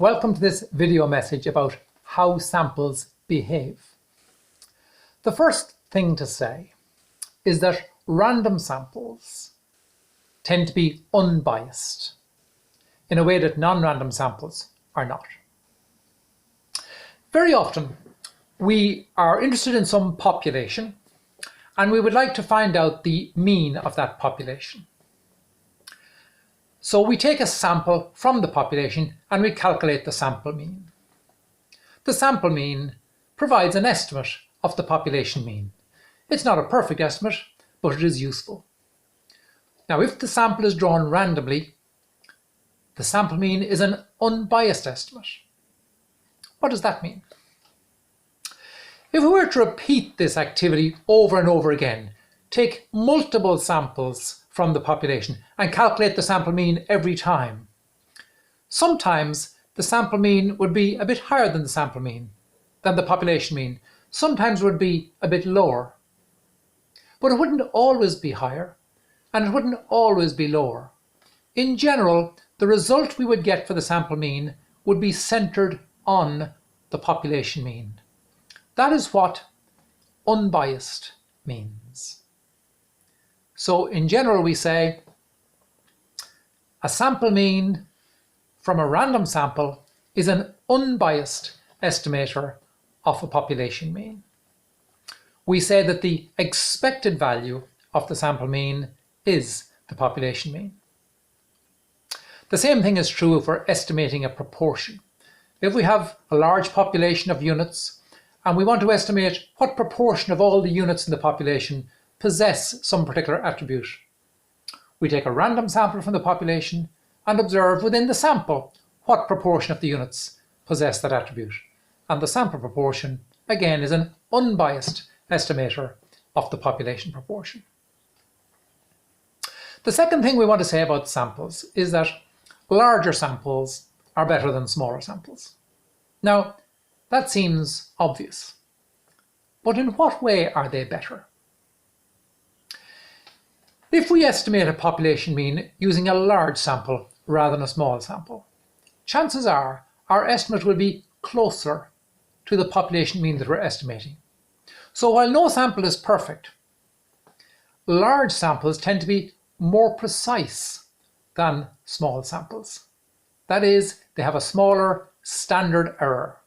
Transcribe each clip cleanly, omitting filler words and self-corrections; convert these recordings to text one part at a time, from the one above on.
Welcome to this video message about how samples behave. The first thing to say is that random samples tend to be unbiased in a way that non-random samples are not. Very often we are interested in some population and we would like to find out the mean of that population. So we take a sample from the population and we calculate the sample mean. The sample mean provides an estimate of the population mean. It's not a perfect estimate, but it is useful. Now, if the sample is drawn randomly, the sample mean is an unbiased estimate. What does that mean? If we were to repeat this activity over and over again, take multiple samples from the population and calculate the sample mean every time, sometimes the sample mean would be a bit higher than the sample mean, than the population mean. Sometimes it would be a bit lower. But it wouldn't always be higher, and it wouldn't always be lower. In general, the result we would get for the sample mean would be centered on the population mean. That is what unbiased means. So in general, we say a sample mean from a random sample is an unbiased estimator of a population mean. We say that the expected value of the sample mean is the population mean. The same thing is true if we're estimating a proportion. If we have a large population of units and we want to estimate what proportion of all the units in the population possess some particular attribute, we take a random sample from the population and observe within the sample what proportion of the units possess that attribute. And the sample proportion, again, is an unbiased estimator of the population proportion. The second thing we want to say about samples is that larger samples are better than smaller samples. Now, that seems obvious, but in what way are they better? If we estimate a population mean using a large sample rather than a small sample, chances are our estimate will be closer to the population mean that we're estimating. So while no sample is perfect, large samples tend to be more precise than small samples. That is, they have a smaller standard error.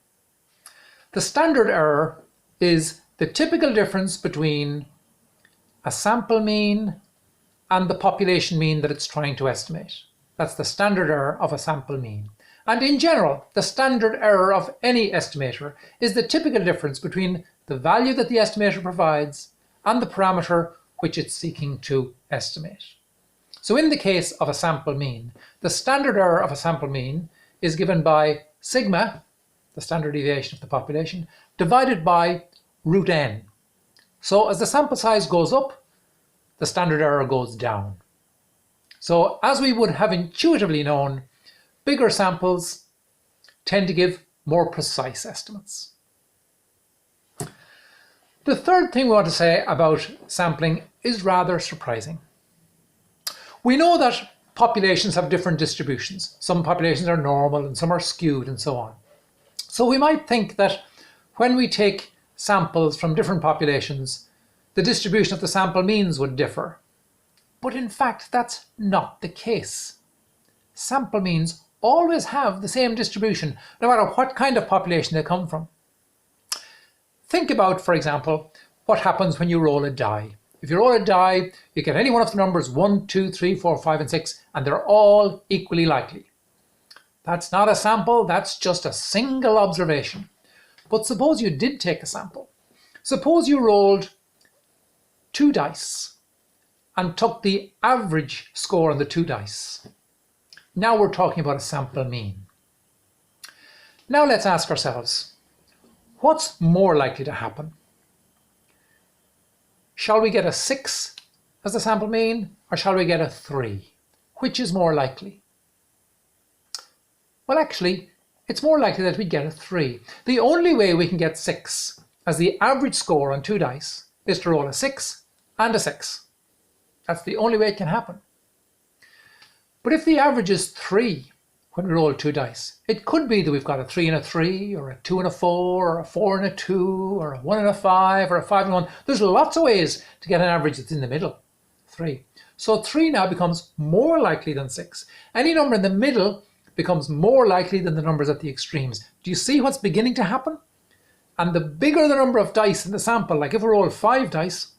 The standard error is the typical difference between a sample mean and the population mean that it's trying to estimate. That's the standard error of a sample mean. And in general, the standard error of any estimator is the typical difference between the value that the estimator provides and the parameter which it's seeking to estimate. So in the case of a sample mean, the standard error of a sample mean is given by sigma, the standard deviation of the population, divided by root n. So as the sample size goes up, the standard error goes down. So as we would have intuitively known, bigger samples tend to give more precise estimates. The third thing we want to say about sampling is rather surprising. We know that populations have different distributions. Some populations are normal and some are skewed and so on. So we might think that when we take samples from different populations, the distribution of the sample means would differ. But in fact, that's not the case. Sample means always have the same distribution, no matter what kind of population they come from. Think about, for example, what happens when you roll a die. If you roll a die, you get any one of the numbers 1, 2, 3, 4, 5, and 6, and they're all equally likely. That's not a sample, that's just a single observation. But suppose you did take a sample. Suppose you rolled 2 dice and took the average score on the 2 dice. Now we're talking about a sample mean. Now let's ask ourselves, what's more likely to happen? Shall we get a 6 as the sample mean, or shall we get a 3? Which is more likely? Well, actually, it's more likely that we get a 3. The only way we can get 6 as the average score on 2 dice is to roll a 6 and a 6. That's the only way it can happen. But if the average is 3, when we roll 2 dice. It could be that we've got a 3 and a 3, or a 2 and a 4, or a 4 and a 2, or a 1 and a 5, or a 5 and 1. There's lots of ways to get an average that's in the middle, 3. So 3 now becomes more likely than 6. Any number in the middle becomes more likely than the numbers at the extremes. Do you see what's beginning to happen? And the bigger the number of dice in the sample, like if we roll 5 dice,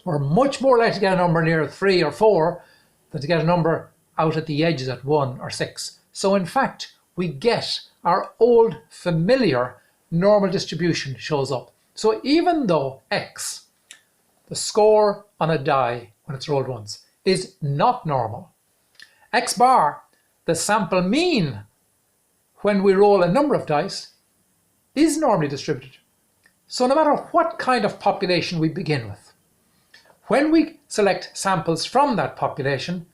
we're much more likely to get a number near 3 or 4 than to get a number out at the edges at 1 or 6. So in fact, we get our old familiar normal distribution shows up. So even though x, the score on a die when it's rolled once, is not normal, x bar, the sample mean when we roll a number of dice, is normally distributed. So no matter what kind of population we begin with, when we select samples from that population,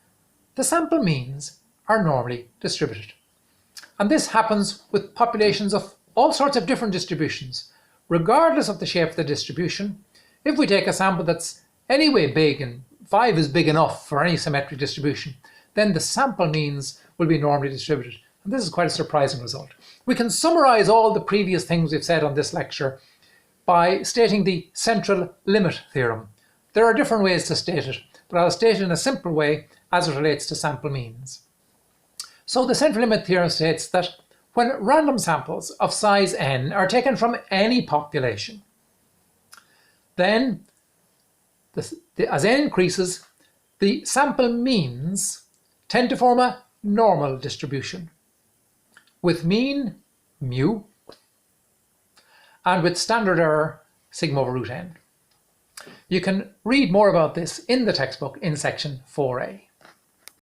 the sample means are normally distributed. And this happens with populations of all sorts of different distributions. Regardless of the shape of the distribution, if we take a sample that's anyway big, and 5 is big enough for any symmetric distribution, then the sample means will be normally distributed. And this is quite a surprising result. We can summarize all the previous things we've said on this lecture by stating the central limit theorem. There are different ways to state it, but I'll state it in a simple way as it relates to sample means. So the central limit theorem states that when random samples of size n are taken from any population, then as n increases, the sample means tend to form a normal distribution, with mean mu and with standard error sigma over root n. You can read more about this in the textbook in section 4a.